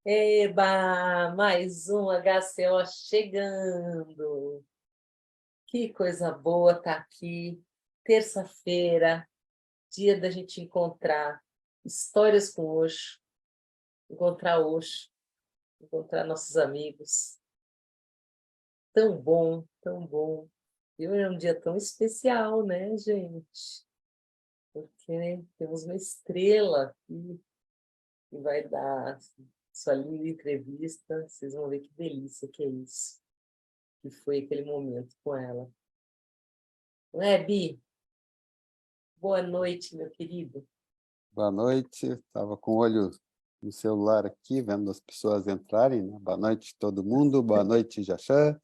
Eba, mais um HCO chegando. Que coisa boa tá aqui. Terça-feira, dia da gente encontrar histórias com Osho, encontrar nossos amigos. Tão bom, tão bom. E hoje é um dia tão especial, né, gente? Porque temos uma estrela aqui que vai dar sua linda entrevista. Vocês vão ver que delícia que é isso. Que foi aquele momento com ela. Não é, Bi? Boa noite, meu querido. Boa noite, estava com o olho no celular aqui, vendo as pessoas entrarem, né? Boa noite, todo mundo. Boa noite, Jaxã.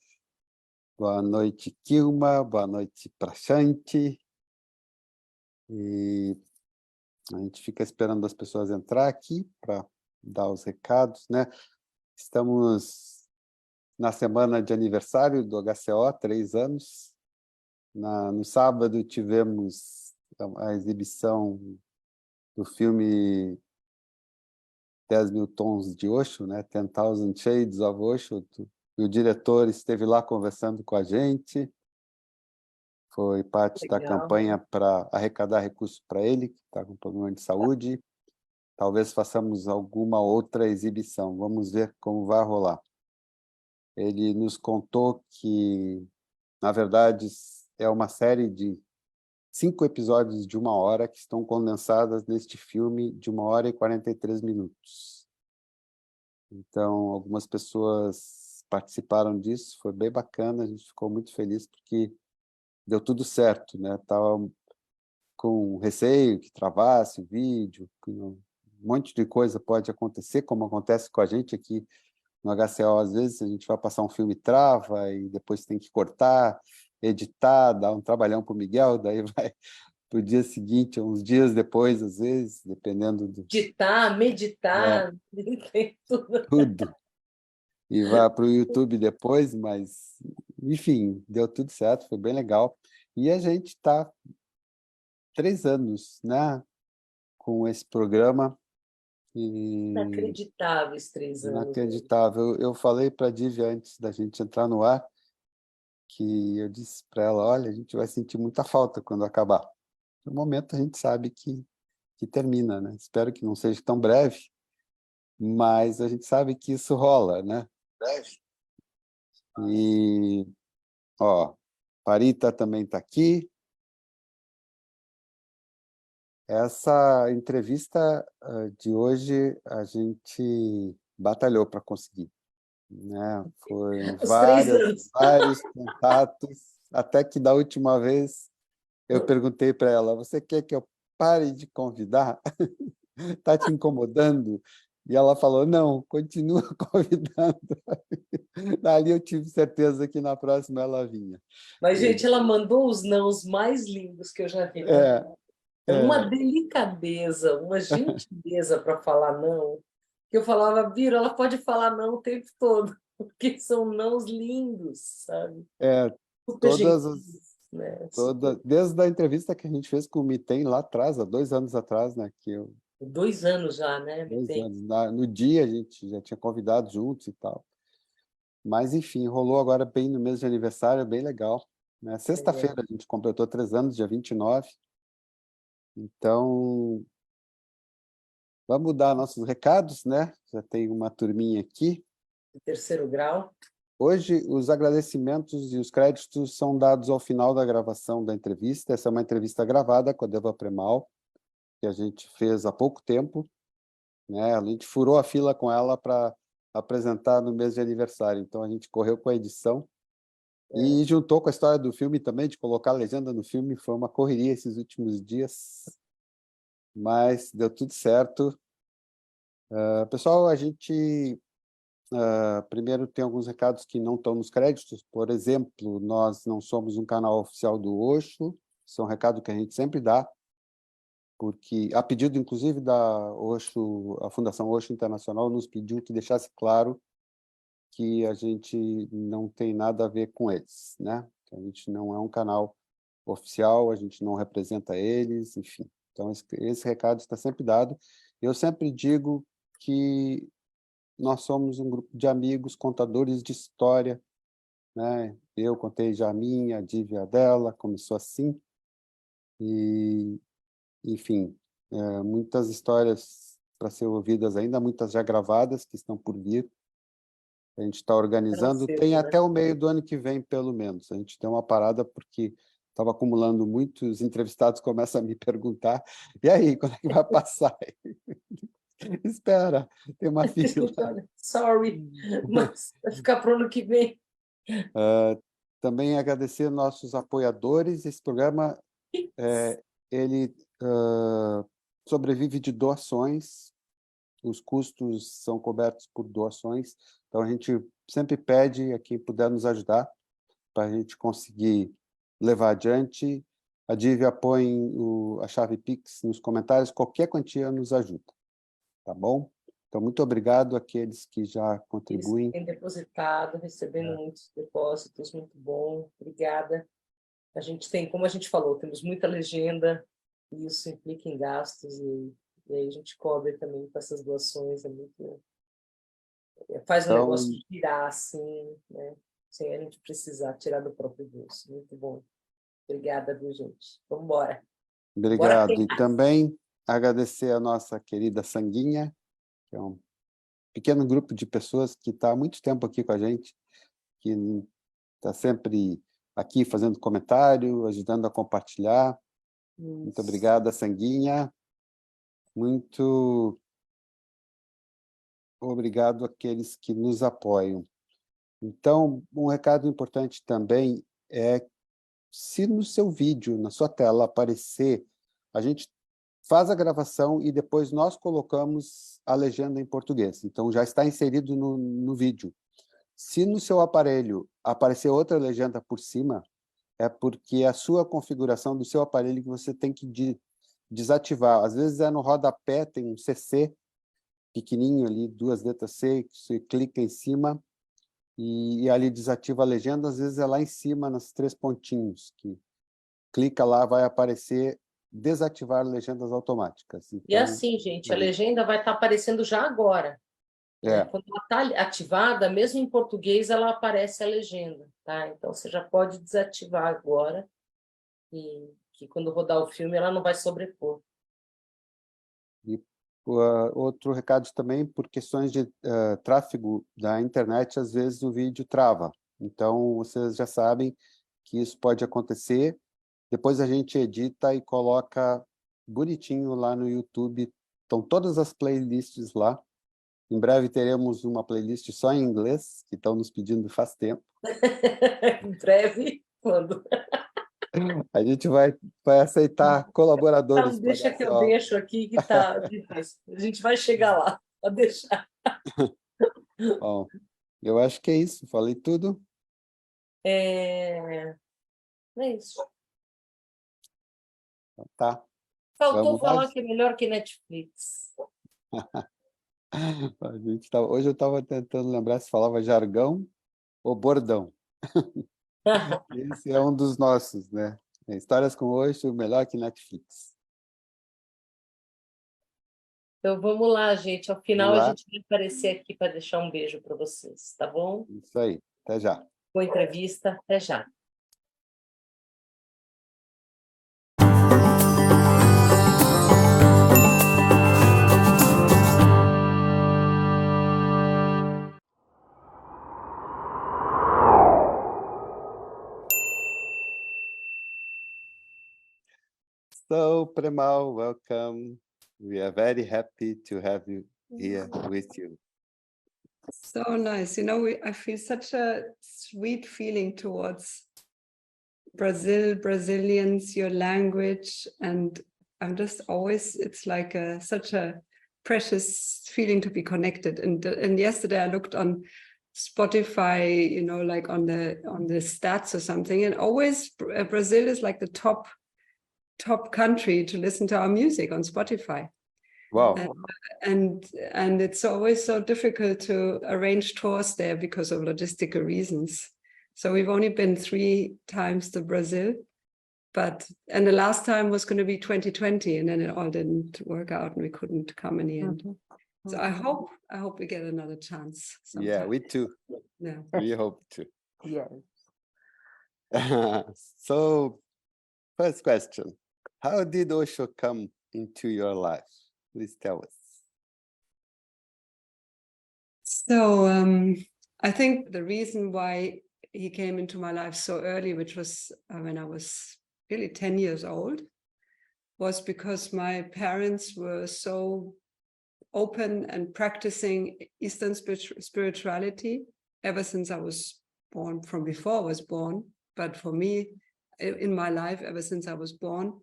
Boa noite, Kilma. Boa noite, Prashante. E a gente fica esperando as pessoas entrar aqui para dar os recados, né? Estamos na semana de aniversário do HCO, 3 anos. No sábado tivemos a exibição do filme 10.000 tons de Osho, né? 10,000 Shades of Osho. E o diretor esteve lá conversando com a gente. Foi parte da Legal. campanha para arrecadar recursos para ele, que está com problema de saúde. Talvez façamos alguma outra exibição. Vamos ver como vai rolar. Ele nos contou que, na verdade, é uma série de 5 episódios de 1 hora que estão condensadas neste filme de 1 hora e 43 minutos. Então, algumas pessoas participaram disso, foi bem bacana, a gente ficou muito feliz porque deu tudo certo, né? Tava com receio que travasse o vídeo, que um monte de coisa pode acontecer, como acontece com a gente aqui no HCO. Às vezes a gente vai passar um filme, trava, e depois tem que cortar, editar, dar um trabalhão para o Miguel, daí vai para o dia seguinte, uns dias depois, às vezes, dependendo do... Ditar, É, meditar, tem tudo. tudo. E vai para o YouTube depois, mas, enfim, deu tudo certo, foi bem legal. E a gente está 3 anos, né, com esse programa, e Inacreditáveis 3 anos. inacreditável. Eu falei para a Divi antes da gente entrar no ar, que eu disse para ela, olha, a gente vai sentir muita falta quando acabar. No momento a gente sabe que termina, né? Espero que não seja tão breve, mas a gente sabe que isso rola, né? Breve. E, ó, Parita também está aqui. Essa entrevista de hoje a gente batalhou para conseguir, né? Foi Os 3 anos. vários contatos, até que da última vez eu perguntei para ela, você quer que eu pare de convidar? Está te incomodando? E ela falou, não, continua convidando. Dali eu tive certeza que na próxima ela vinha. Mas, gente, ela mandou os nãos mais lindos que eu já vi na É, vida. É uma é, delicadeza, uma gentileza para falar não. Que eu falava, Vira, ela pode falar não o tempo todo, porque são nãos lindos, sabe? é, Super todas as gentis, né? toda, Super... desde a entrevista que a gente fez com o Mitem lá atrás, há 2 anos atrás, né? 2 anos já, né? Me 2 anos. No dia a gente já tinha convidado juntos e tal. Mas, enfim, rolou agora bem no mês de aniversário, bem legal, né? Sexta-feira a gente completou 3 anos, dia 29. Então, vamos dar nossos recados, né? Já tem uma turminha aqui. Terceiro grau. Hoje, os agradecimentos e os créditos são dados ao final da gravação da entrevista. Essa é uma entrevista gravada com a Deva Premal, que a gente fez há pouco tempo, né? A gente furou a fila com ela para apresentar no mês de aniversário. Então, a gente correu com a edição e juntou com a história do filme também, de colocar a legenda no filme. Foi uma correria esses últimos dias, mas deu tudo certo. Pessoal, a gente primeiro tem alguns recados que não estão nos créditos. Por exemplo, nós não somos um canal oficial do Osho. Isso é um recado que a gente sempre dá, porque, a pedido, inclusive, da Osho, a Fundação Osho Internacional nos pediu que deixasse claro que a gente não tem nada a ver com eles, né? Que a gente não é um canal oficial, a gente não representa eles, enfim. Então, esse recado está sempre dado. Eu sempre digo que nós somos um grupo de amigos, contadores de história, né? Eu contei já a minha, a Diva a dela, começou assim. E, enfim, muitas histórias para ser ouvidas ainda, muitas já gravadas, que estão por vir. A gente está organizando, tem Cedo, né? até o meio do ano que vem, pelo menos. A gente deu uma parada porque estava acumulando muitos entrevistados, começam a me perguntar, e aí, quando é que vai passar? Espera, tem uma fila. Olha, sorry, mas vai ficar para o ano que vem. Também agradecer nossos apoiadores. Esse programa, ele sobrevive de doações, os custos são cobertos por doações, então a gente sempre pede a quem puder nos ajudar para a gente conseguir levar adiante. A Dívia põe a chave Pix nos comentários, qualquer quantia nos ajuda, tá bom? Então, muito obrigado àqueles que já Eles contribuem. têm depositado, recebendo muitos depósitos, muito bom, obrigada. A gente tem, como a gente falou, temos muita legenda, e isso implica em gastos, e aí a gente cobre também com essas doações, faz o Então, negócio girar assim, né? Sem a gente precisar tirar do próprio bolso. Muito bom. Obrigada, viu, gente? Vamos embora. Bora obrigado. ter E também agradecer a nossa querida Sanguinha, que é um pequeno grupo de pessoas que está há muito tempo aqui com a gente, que está sempre aqui fazendo comentário, ajudando a compartilhar. Muito isso. obrigado, Sanguinha. Muito obrigado àqueles que nos apoiam. Então, um recado importante também é, se no seu vídeo, na sua tela, aparecer, a gente faz a gravação e depois nós colocamos a legenda em português. Então, já está inserido no vídeo. Se no seu aparelho aparecer outra legenda por cima, é porque é a sua configuração do seu aparelho que você tem que desativar. Às vezes é no rodapé, tem um CC pequenininho ali, 2 letras C, que você clica em cima e ali desativa a legenda. Às vezes é lá em cima, nas 3 pontinhos, que clica lá, vai aparecer desativar legendas automáticas. E Então, assim, gente, a legenda vai estar aparecendo já agora, né? é, Quando ela está ativada, mesmo em português, ela aparece a legenda, tá? Então, você já pode desativar agora, e que quando rodar o filme, ela não vai sobrepor. e outro recado também, por questões de tráfego da internet, às vezes o vídeo trava. Então, vocês já sabem que isso pode acontecer. Depois a gente edita e coloca bonitinho lá no YouTube. Estão todas as playlists lá. Em breve teremos uma playlist só em inglês, que estão nos pedindo faz tempo. Em breve, quando? A gente vai aceitar colaboradores Então, para deixa que essa, eu ó. deixo aqui que tá difícil. A gente vai chegar lá, pode deixar. Bom, eu acho que é isso. Falei tudo. É isso. Tá. Faltou Vamos lá. falar que é melhor que Netflix. Hoje eu estava tentando lembrar se falava jargão ou bordão. Esse é um dos nossos, né? Histórias com Osho, melhor que Netflix. Então vamos lá, gente. Ao Vamos final a lá. gente vai aparecer aqui para deixar um beijo para vocês, tá bom? Isso aí. Até já. Boa entrevista. Até já. So, Premal, welcome. We are very happy to have you here with you. So nice. I feel such a sweet feeling towards Brazil, Brazilians, your language. And I'm just always, it's like such a precious feeling to be connected. And yesterday I looked on Spotify, like on the stats or something, and always Brazil is like the top country to listen to our music on Spotify. Wow. And it's always so difficult to arrange tours there because of logistical reasons. So we've only been 3 times to Brazil, and the last time was going to be 2020, and then it all didn't work out and we couldn't come in the end. So I hope we get another chance sometime. Yeah, we too. Yeah. We hope to. Yes. So, first question, how did Osho come into your life? Please tell us. So I think the reason why he came into my life so early, which was when I was really 10 years old, was because my parents were so open and practicing Eastern spirituality ever since I was born, from before I was born. But for me, in my life, ever since I was born,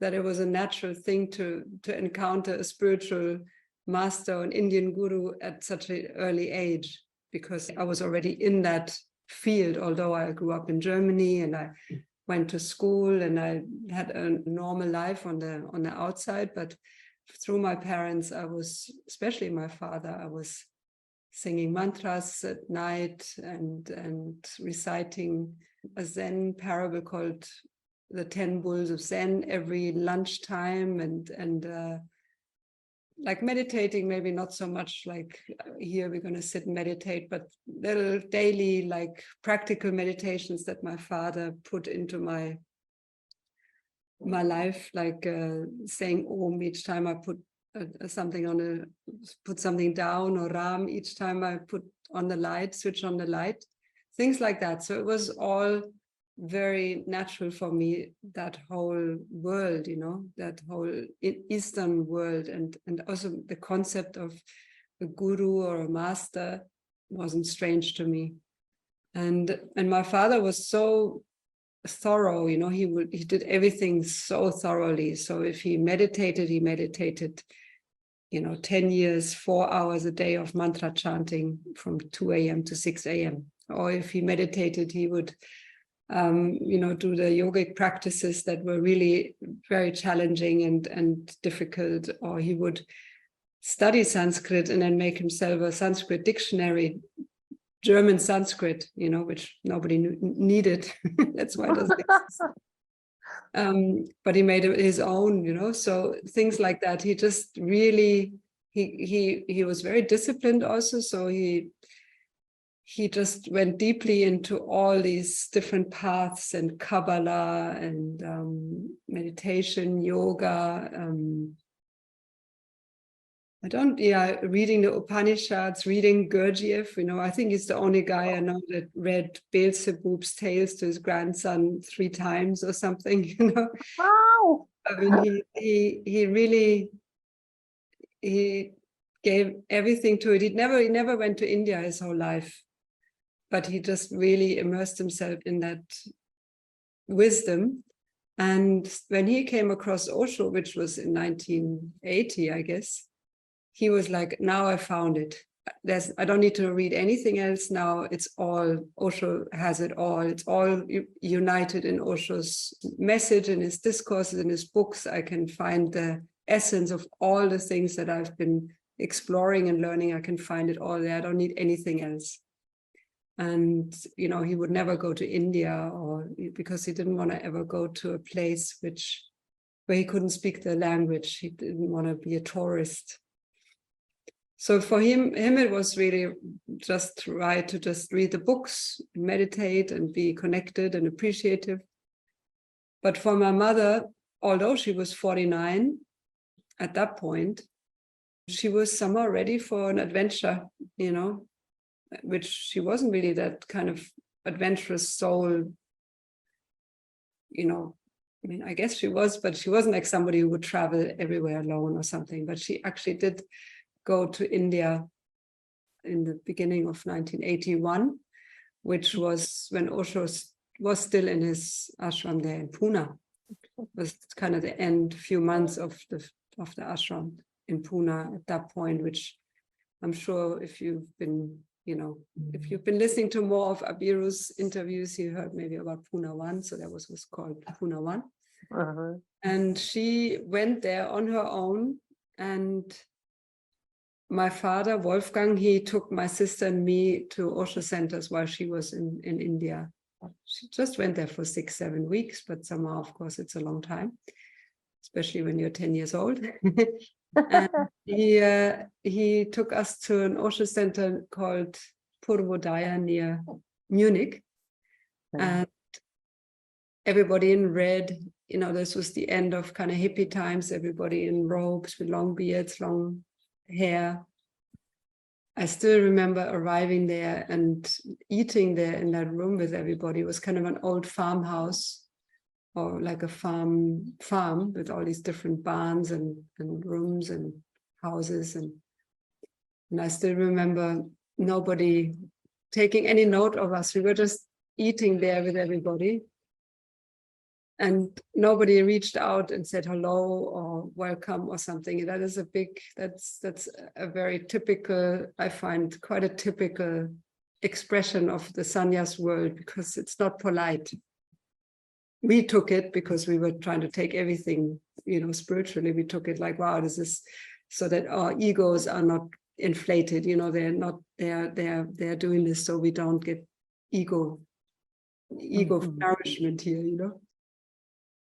that it was a natural thing to encounter a spiritual master, an Indian guru at such an early age, because I was already in that field, although I grew up in Germany and I went to school and I had a normal life on the outside. But through my parents, I was, especially my father, I was singing mantras at night and reciting a Zen parable called The 10 Bulls of Zen every lunchtime, and like meditating, maybe not so much like here we're going to sit and meditate, but little daily like practical meditations that my father put into my life, like saying Om each time I put put something down, or Ram each time I put on the light, switch on the light, things like that. So it was all very natural for me, that whole world, that whole Eastern world, and also the concept of a guru or a master wasn't strange to me. And my father was so thorough, he did everything so thoroughly. So if he meditated 10 years, 4 hours a day of mantra chanting from 2 a.m. to 6 a.m. Or if he meditated, he would do the yogic practices that were really very challenging and difficult, or he would study Sanskrit and then make himself a Sanskrit dictionary, German Sanskrit, which nobody needed. That's why it doesn't exist. But he made it his own, so things like that. He just really, he was very disciplined also. So he just went deeply into all these different paths and Kabbalah and meditation, yoga. Reading the Upanishads, reading Gurdjieff. I think he's the only guy I know that read Beelzebub's tales to his grandson 3 times or something. Wow. I mean, he really gave everything to it. He never went to India his whole life, but he just really immersed himself in that wisdom. And when he came across Osho, which was in 1980, I guess, he was like, now I found it. I don't need to read anything else now. It's all, Osho has it all. It's all united in Osho's message, in his discourses, in his books. I can find the essence of all the things that I've been exploring and learning. I can find it all there. I don't need anything else. And, he would never go to India, because he didn't want to ever go to a place where he couldn't speak the language. He didn't want to be a tourist. So for him it was really just right to just read the books, meditate, and be connected and appreciative. But for my mother, although she was 49 at that point, she was somehow ready for an adventure, which she wasn't really that kind of adventurous soul, I mean, I guess she was, but she wasn't like somebody who would travel everywhere alone or something. But she actually did go to India in the beginning of 1981, which was when Osho was still in his ashram there in Pune. It was kind of the end few months of the ashram in Pune at that point, which I'm sure if you've been listening to more of Abiru's interviews, you heard maybe about Pune 1. So that was called Pune 1. Uh-huh. And she went there on her own, and my father, Wolfgang, he took my sister and me to Osho centers while she was in India. She just went there for 6-7 weeks, but somehow, of course, it's a long time, especially when you're 10 years old. And he took us to an Osho center called Purvodaya near Munich. And everybody in red, you know, this was the end of kind of hippie times, everybody in robes with long beards, long hair. I still remember arriving there and eating there in that room with everybody. It was kind of an old farmhouse, or like a farm with all these different barns and rooms and houses. And I still remember nobody taking any note of us. We were just eating there with everybody. And nobody reached out and said hello or welcome or something. That is that's a very typical, I find quite a typical expression of the sannyas world, because it's not polite. We took it because we were trying to take everything, you know, spiritually. We took it like, wow, this is so that our egos are not inflated, you know, they're doing this so we don't get ego nourishment here, you know.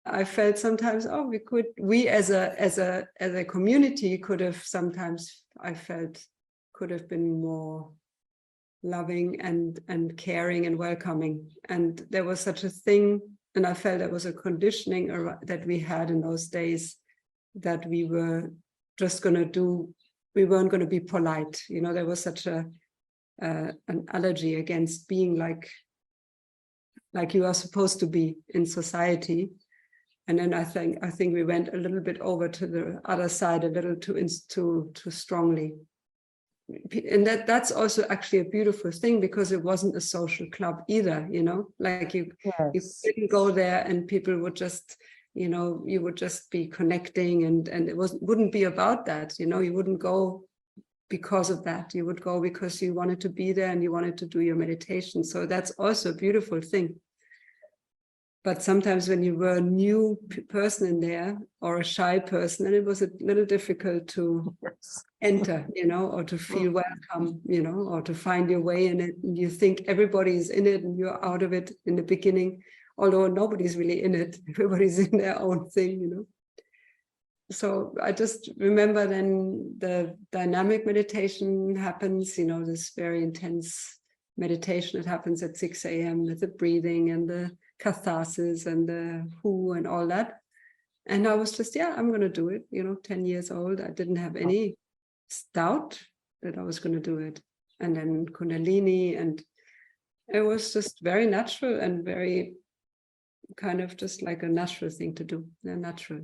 I felt sometimes, oh, we as a community could have sometimes, I felt, could have been more loving and caring and welcoming. And there was such a thing, and I felt there was a conditioning that we had in those days, that we were just going to do, we weren't going to be polite. You know, there was such an allergy against being like you are supposed to be in society. And then I think we went a little bit over to the other side, a little too strongly. And that's also actually a beautiful thing, because it wasn't a social club either, you know, like you didn't go there and people would just, you know, you would just be connecting, and it wouldn't be about that, you know. You wouldn't go because of that. You would go because you wanted to be there and you wanted to do your meditation. So that's also a beautiful thing. But sometimes when you were a new person in there, or a shy person, and it was a little difficult to enter, you know, or to feel welcome, you know, or to find your way in it. And you think everybody is in it and you're out of it in the beginning, although nobody's really in it. Everybody's in their own thing, you know. So I just remember then the dynamic meditation happens, you know, this very intense meditation that happens at 6 a.m. with the breathing and the catharsis and the who and all that. And I was just, yeah, I'm going to do it, you know, 10 years old. I didn't have any doubt that I was going to do it. And then Kundalini, and it was just very natural and very kind of just like a natural thing to do. They're natural.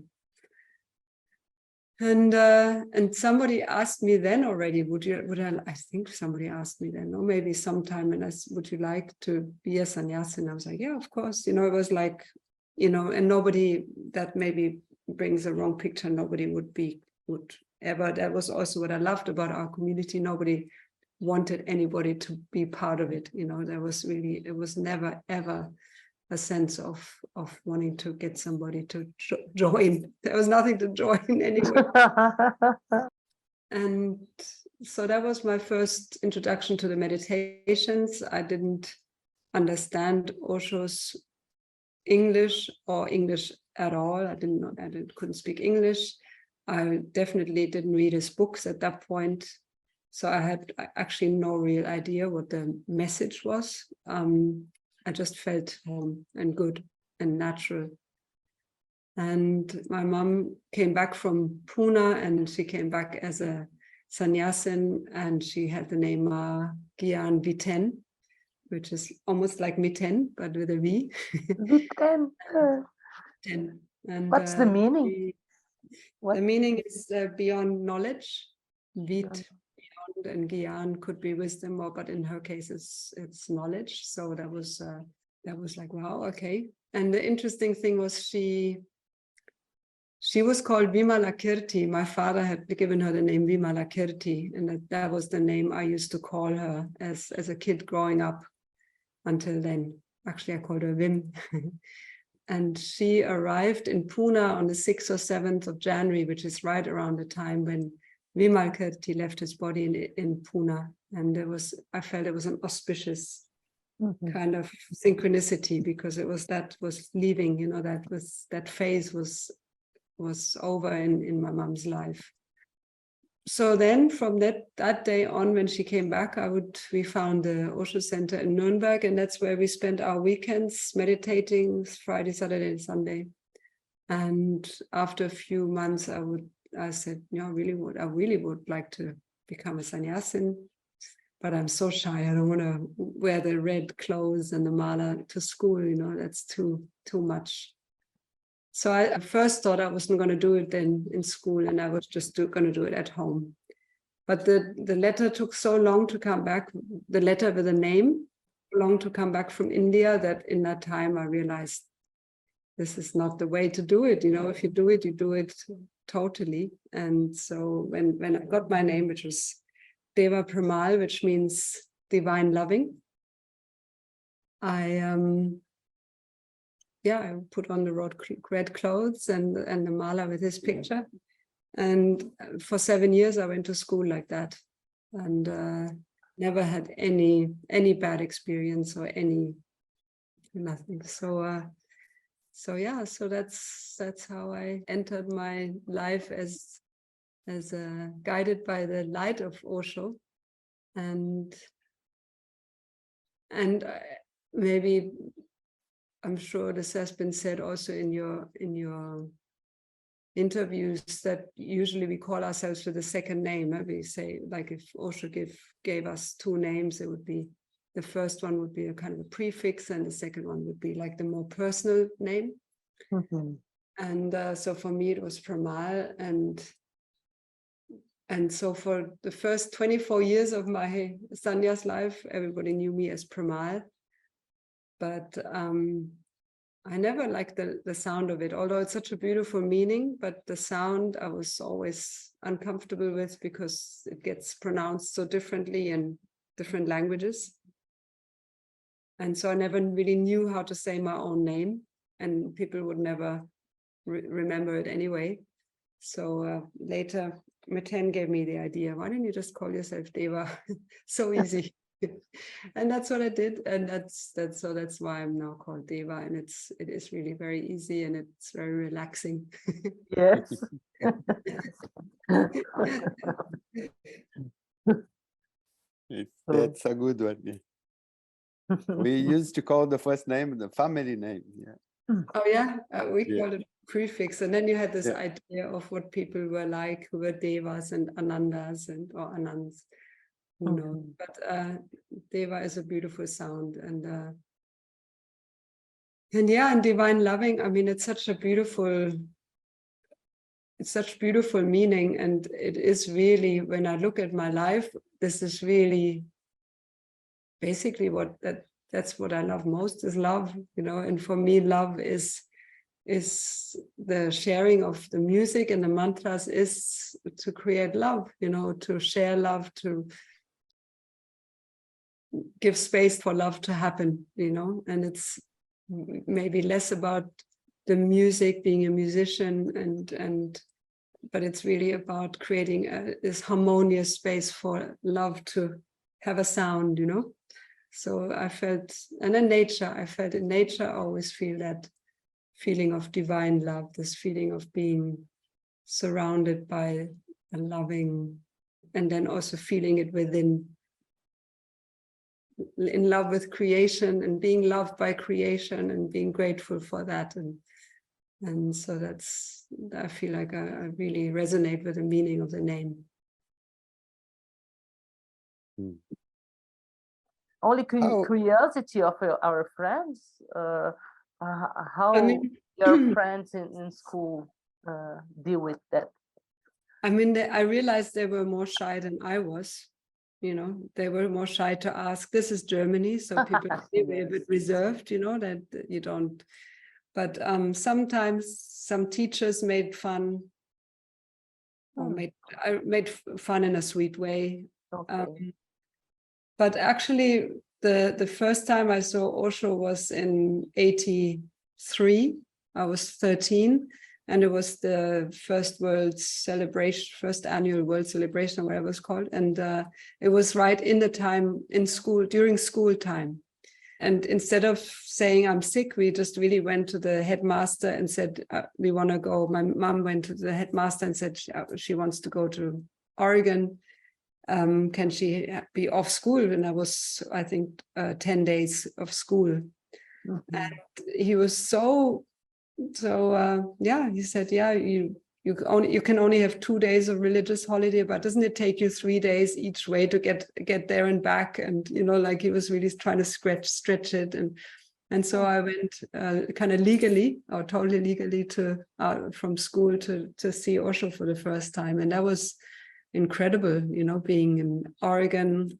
And somebody asked me then already, I think somebody asked me then, or maybe sometime, and would you like to be a sannyasi? And I was like, yeah, of course. You know, it was like, you know, and nobody, that maybe brings a wrong picture. Nobody would ever. That was also what I loved about our community. Nobody wanted anybody to be part of it. You know, it was never, ever a sense of wanting to get somebody to join. There was nothing to join anyway. And so that was my first introduction to the meditations. I didn't understand Osho's English or English at all. I couldn't speak English. I definitely didn't read his books at that point. So I had actually no real idea what the message was. I just felt home and good and natural. And my mom came back from Pune, and she came back as a sannyasin, and she had the name Gyan Viten, which is almost like Miten, but with a V. Viten. And what's the meaning? The meaning is beyond knowledge. Vit, beyond, and Gyan could be wisdom, but in her case, it's knowledge. So that was like, wow, okay. And the interesting thing was she was called Vimalakirti. My father had given her the name Vimalakirti, and that was the name I used to call her as a kid growing up until then. Actually, I called her Vim. And she arrived in Pune on the 6th or 7th of January, which is right around the time when Vimalakirti left his body in Pune. And I felt it was an auspicious kind of synchronicity, because it was leaving, you know, that phase was over in my mom's life. so then from that day on, when she came back, we found the Osho Center in Nuremberg, and that's where we spent our weekends meditating, Friday, Saturday, and Sunday. And after a few months, I said, I really would like to become a sannyasin, but I'm so shy. I don't want to wear the red clothes and the mala to school. That's too much. So I first thought I wasn't going to do it then in school, and I was just going to do it at home. But the letter took so long to come back, the letter with the name, long to come back from India, that in that time I realized this is not the way to do it. If you do it totally. And so when I got my name, which was Deva Premal, which means divine loving, I put on the red clothes and the mala with his picture. And for 7 years, I went to school like that, and never had any bad experience or nothing. So that's how I entered my life as guided by the light of Osho, and maybe I'm sure this has been said also in your interviews, that usually we call ourselves with a second name. We say, like, if Osho gave us 2 names, it would be, the first one would be a kind of a prefix, and the second one would be like the more personal name. Mm-hmm. And so for me, it was Premal, and so for the first 24 years of my sannyas life, everybody knew me as Premal. But I never liked the sound of it, although it's such a beautiful meaning, but the sound I was always uncomfortable with, because it gets pronounced so differently in different languages. And so I never really knew how to say my own name, and people would never remember it anyway. So later, Meten gave me the idea, why don't you just call yourself Deva? So easy. And that's what I did, and that's why I'm now called Deva, and it is really very easy, and it's very relaxing. Yes. That's a good one. Yeah. We used to call the first name the family name. Yeah. Oh yeah, we called it prefix, and then you had this idea of what people were like, who were Devas and Anandas or Anands. Who knows? But Deva is a beautiful sound, and divine loving. I mean, it's such beautiful meaning, and it is really, when I look at my life, this is really basically that's what I love most, is love, and for me, love is the sharing of the music and the mantras, is to create love, to share love, to give space for love to happen, and it's maybe less about the music, being a musician, but it's really about creating this harmonious space for love to have a sound, So I felt, and in nature, I always feel that feeling of divine love, this feeling of being surrounded by a loving, and then also feeling it within, in love with creation, and being loved by creation, and being grateful for that, and so I feel like I really resonate with the meaning of the name. Only curiosity of our friends, how your friends in school deal with that. I mean, I realized they were more shy than I was. They were more shy to ask. This is Germany, so people are a bit reserved, that you don't. But sometimes some teachers made fun, or made fun in a sweet way. Okay. But actually, the first time I saw Osho was in 1983. I was 13. And it was the first annual World Celebration, or whatever it was called. And it was right in the time in school, during school time. And instead of saying I'm sick, we just really went to the headmaster and said, we want to go. My mom went to the headmaster and said she wants to go to Oregon, can she be off school? And I was, I think, 10 days of school. And he was yeah, he said, yeah, you can only have 2 days of religious holiday, but doesn't it take you 3 days each way to get there and back? And, you know, like he was really trying to stretch it. And so I went kind of legally, or totally legally, to from school to see Osho for the first time. And that was incredible, you know, being in Oregon,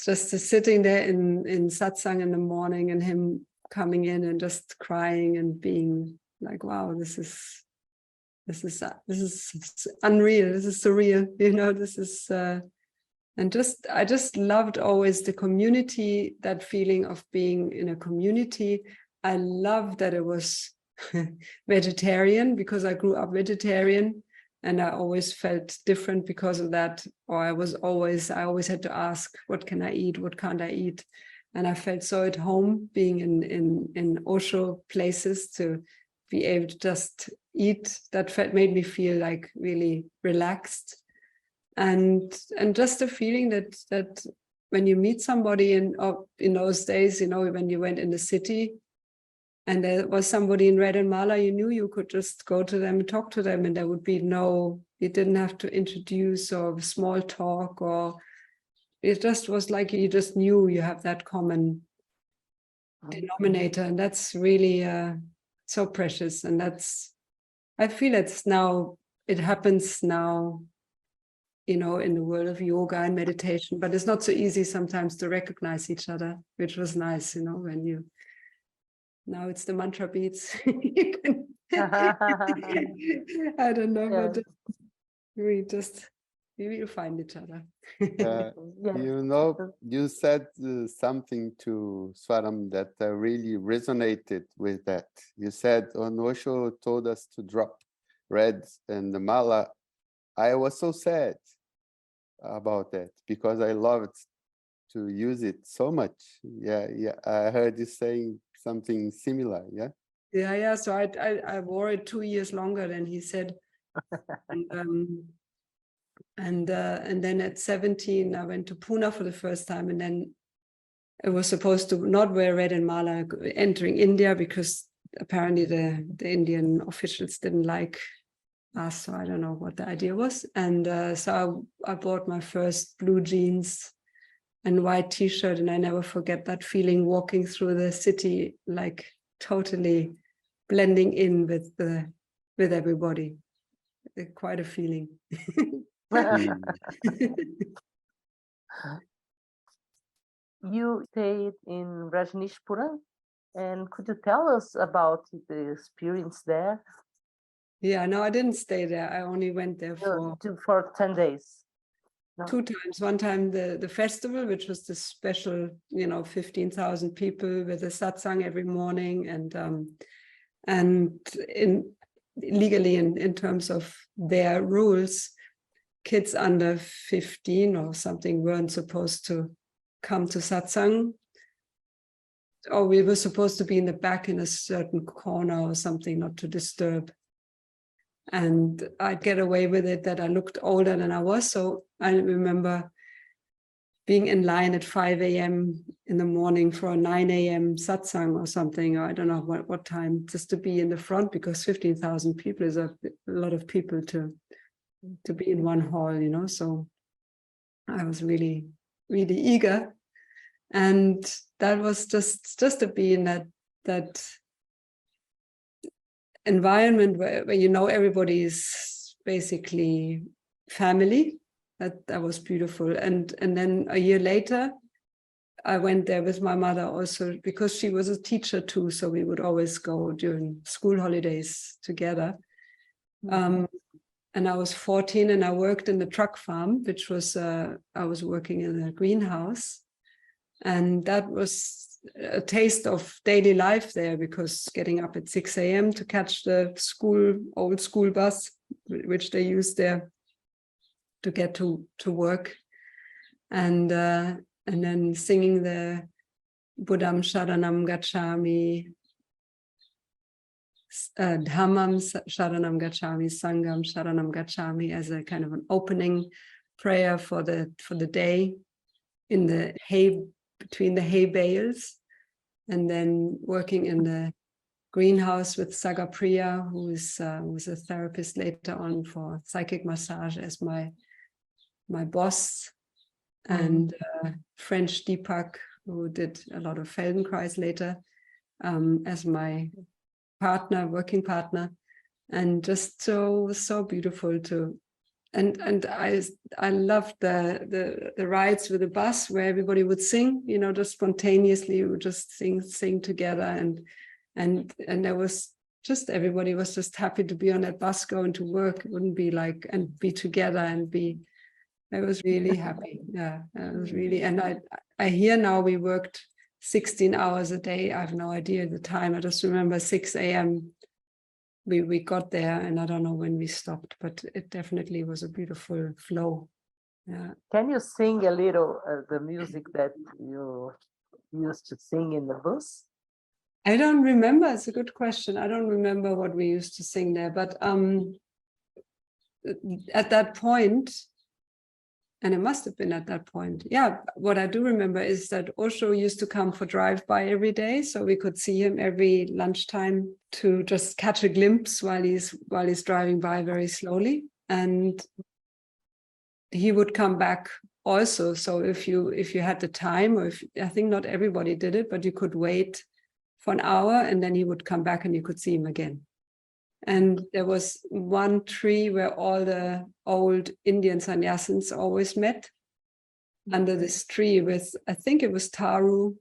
just sitting there in satsang in the morning, and him coming in and just crying and being like, wow, this is unreal, this is surreal, you know, this is and I just loved always the community, that feeling of being in a community. I loved that it was vegetarian, because I grew up vegetarian, and I always felt different because of that. Or I always had to ask, what can I eat? What can't I eat? And I felt so at home being in Osho places, to be able to just eat. That made me feel like really relaxed. And just the feeling that when you meet somebody in those days, you know, when you went in the city and there was somebody in red and mala, you knew you could just go to them and talk to them, and there would be you didn't have to introduce or small talk, or it just was like you just knew you have that common denominator. And that's really so precious. And I feel it happens now, you know, in the world of yoga and meditation, but it's not so easy sometimes to recognize each other, which was nice, you know, now it's the mantra beats. I don't know, Yeah. but we will find each other. Yeah. You know, you said something to Swaram that really resonated with that. You said, when Osho told us to drop red and the mala, I was so sad about that, because I loved to use it so much. Yeah, I heard you saying something similar. Yeah. So I wore it 2 years longer than he said. And then at 17 I went to Pune for the first time, and then I was supposed to not wear red and mala entering India, because apparently the Indian officials didn't like us, so I don't know what the idea was. And so I bought my first blue jeans and white t-shirt, and I never forget that feeling, walking through the city, like totally blending in with everybody. Quite a feeling. You stayed in Rajneeshpuram, and could you tell us about the experience there? Yeah, no, I didn't stay there. I only went there for 10 days. No. 2 times. One time the festival, which was the special, you know, 15,000 people with a satsang every morning, and legally in terms of their rules, kids under 15 or something weren't supposed to come to satsang, or we were supposed to be in the back in a certain corner or something, not to disturb. And I'd get away with it that I looked older than I was. So I remember being in line at 5 a.m. in the morning for a 9 a.m. satsang or something, or I don't know what time, just to be in the front, because 15,000 people is a lot of people to be in one hall, you know. So I was really, really eager. And that was just to be in that environment where you know everybody is basically family. That was beautiful. And then a year later, I went there with my mother also, because she was a teacher too, so we would always go during school holidays together. And I was 14, and I worked in the truck farm, which was I was working in a greenhouse, and that was a taste of daily life there, because getting up at 6 a.m. to catch the old school bus, which they used there to get to work, and then singing the Buddham Sharanam Gacchami, Dhammam Sharanam Gacchami, Sangham Sharanam Gacchami as a kind of an opening prayer for the day in the hay, between the hay bales, and then working in the greenhouse with Sagapriya, who was a therapist later on for psychic massage as my boss, and French Deepak, who did a lot of Feldenkrais later, as my partner, working partner, and just so beautiful to, and I loved the rides with the bus where everybody would sing, you know, just spontaneously, we would just sing together, and there was just, everybody was just happy to be on that bus going to work. It wouldn't be like, and be together and be, I was really happy. Yeah, I was really, and I hear now we worked 16 hours a day. I have no idea the time. I just remember 6 a.m. We got there, and I don't know when we stopped, but it definitely was a beautiful flow. Yeah. Can you sing a little the music that you used to sing in the bus? I don't remember. It's a good question. I don't remember what we used to sing there, but at that point, and it must have been at that point. Yeah, what I do remember is that Osho used to come for drive-by every day, so we could see him every lunchtime to just catch a glimpse while he's driving by very slowly. And he would come back also. So if you had the time, or I think not everybody did it, but you could wait for an hour and then he would come back and you could see him again. And there was one tree where all the old Indian sannyasins always met, under this tree with, I think it was Taru,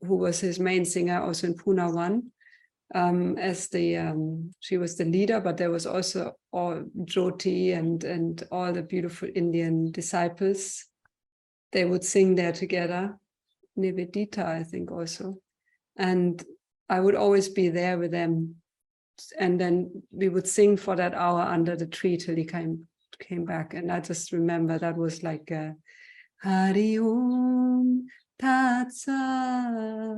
who was his main singer, also in Pune 1, as she was the leader, but there was also all Jyoti and all the beautiful Indian disciples. They would sing there together, Nivedita, I think also. And I would always be there with them. And then we would sing for that hour under the tree till he came back. And I just remember that was like Hari Om Tat Sat,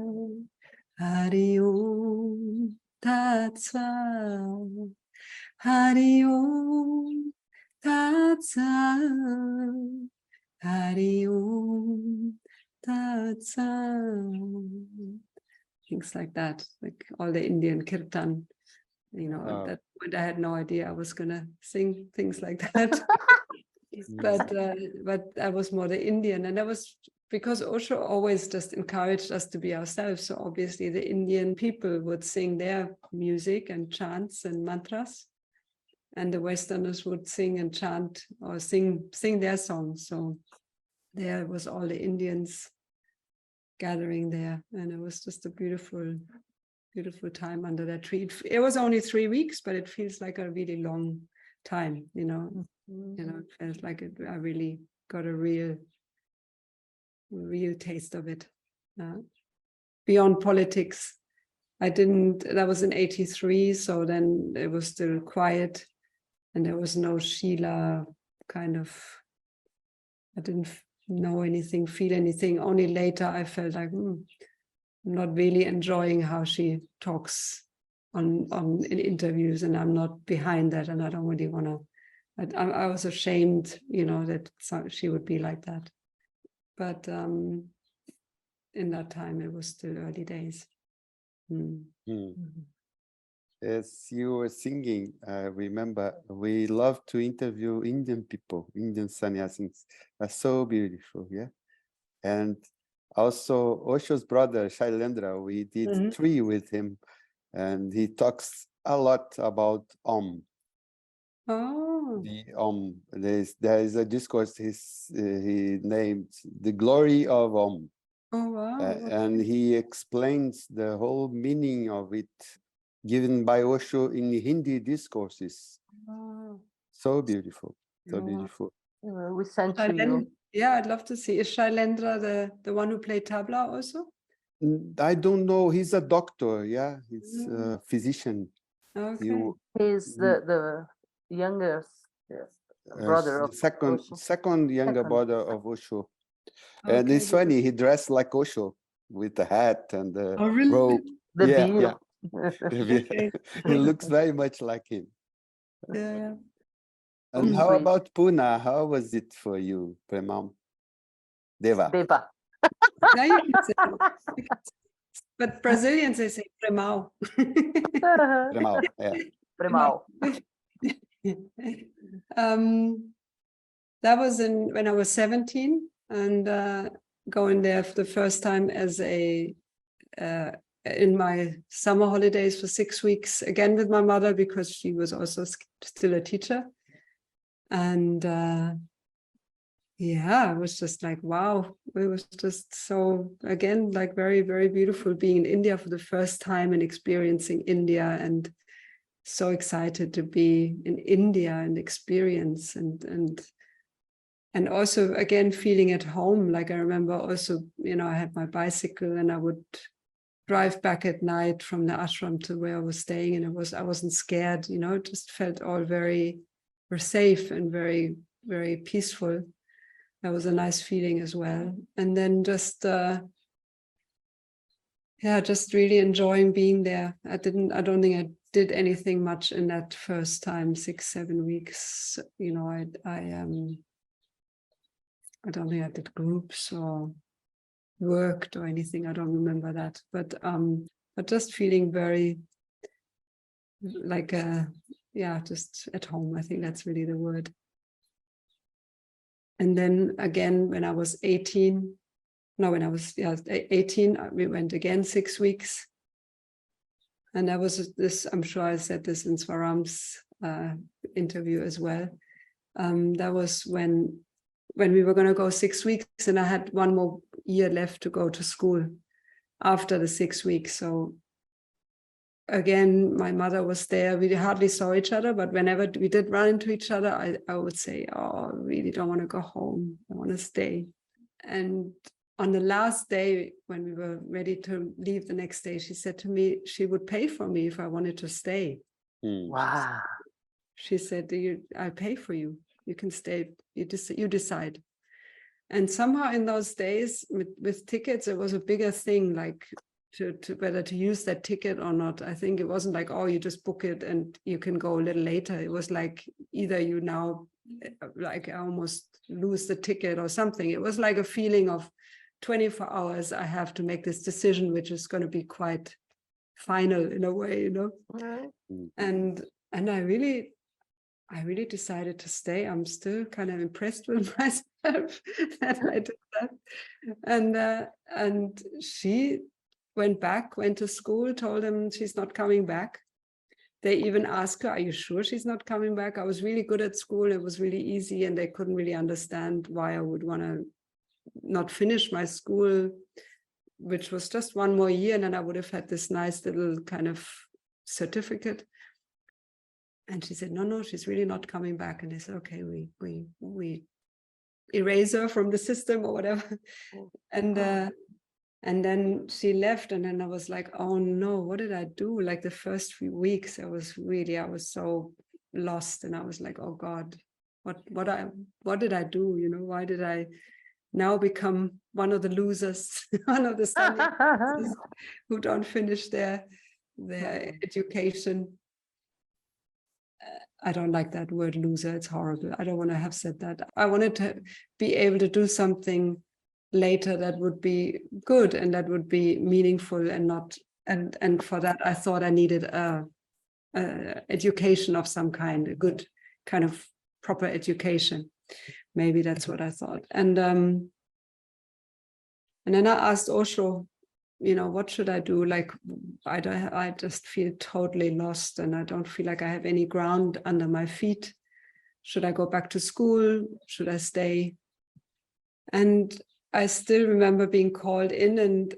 Hari Om Tat Sat, Hari Om Tat Sat, Hari Om Tat Sat. Things like that, like all the Indian kirtan. You know, at that point I had no idea I was gonna sing things like that. but I was more the Indian, and that was because Osho always just encouraged us to be ourselves. So obviously the Indian people would sing their music and chants and mantras, and the Westerners would sing and chant or sing their songs. So there was all the Indians gathering there, and it was just a beautiful time under that tree. It was only 3 weeks, but it feels like a really long time, you know. You know, it feels like I really got a real taste of it. Beyond politics, that was in 83, so then it was still quiet, and there was no Sheila kind of, I didn't know anything, feel anything. Only later I felt like, I'm not really enjoying how she talks in interviews, and I'm not behind that, and I don't really want to. I was ashamed, you know, that she would be like that. But in that time, it was still early days. As you were singing, I remember we love to interview Indian people, Indian sannyasins. That's so beautiful, yeah. And also Osho's brother, Shailendra, we did 3 with him, and he talks a lot about Om. Oh. The Om. There is a discourse he named The Glory of Om. Oh, wow. And he explains the whole meaning of it, given by Osho in Hindi discourses. Oh. So beautiful, so Oh, beautiful. We sent to you. Yeah, I'd love to see. Is Shailendra the one who played tabla also? I don't know. He's a doctor, yeah. He's a physician. Okay. He's the youngest brother of Osho. Second younger brother of Osho. And Okay. it's funny, he dressed like Osho with the hat and the Oh, really? robe. The Yeah, beard. yeah. Okay. He looks very much like him. Yeah. And how Sweet. about Pune? How was it for you, Premal? Deva. Deva. Now you can say it. But Brazilians, they say Premal. Premal, yeah. Premal. That was when I was 17 and going there for the first time as in my summer holidays for 6 weeks, again with my mother, because she was also still a teacher. And yeah, it was just like, wow, it was just so, again, like very, very beautiful being in India for the first time and experiencing India, and so excited to be in India and experience and also again feeling at home. Like I remember also, I had my bicycle and I would drive back at night from the ashram to where I was staying, and I wasn't scared, it just felt all very safe and very, very peaceful. That was a nice feeling as well. And then just just really enjoying being there. I don't think I did anything much in that first time, 6-7 weeks. I don't think I did groups or worked or anything. I don't remember that. But just feeling very like just at home. I think that's really the word. And then again, when I was 18, we went again 6 weeks. And that was this, I'm sure I said this in Swaram's interview as well. That was when we were going to go 6 weeks, and I had 1 more year left to go to school after the 6 weeks. So again, my mother was there. We hardly saw each other, but whenever we did run into each other, I would say, oh, I really don't want to go home. I want to stay. And on the last day, when we were ready to leave the next day, she said to me she would pay for me if I wanted to stay. Wow. She said, I'll pay for you. You can stay. You decide. And somehow in those days with tickets, it was a bigger thing, like to whether to use that ticket or not. I think it wasn't like, oh, you just book it and you can go a little later. It was like either you now like almost lose the ticket or something. It was like a feeling of 24 hours. I have to make this decision, which is going to be quite final in a way, And I really decided to stay. I'm still kind of impressed with myself that I did that. And she went to school, told them she's not coming back. They even asked her, are you sure she's not coming back? I was really good at school. It was really easy, and they couldn't really understand why I would want to not finish my school, which was just 1 more year, and then I would have had this nice little kind of certificate. And she said, no, she's really not coming back. And they said, okay, we erase her from the system or whatever. And then she left, and then I was like, oh no, what did I do? Like the first few weeks, I was so lost, and I was like, oh God, what did I do? Why did I now become one of the losers, one of the losers who don't finish their education? I don't like that word loser. It's horrible. I don't want to have said that. I wanted to be able to do something later that would be good and that would be meaningful, and not, and for that I thought I needed a education of some kind, a good kind of proper education. Maybe that's what I thought. And then I asked Osho, what should I do? Like, I just feel totally lost, and I don't feel like I have any ground under my feet. Should I go back to school? Should I stay? And I still remember being called in and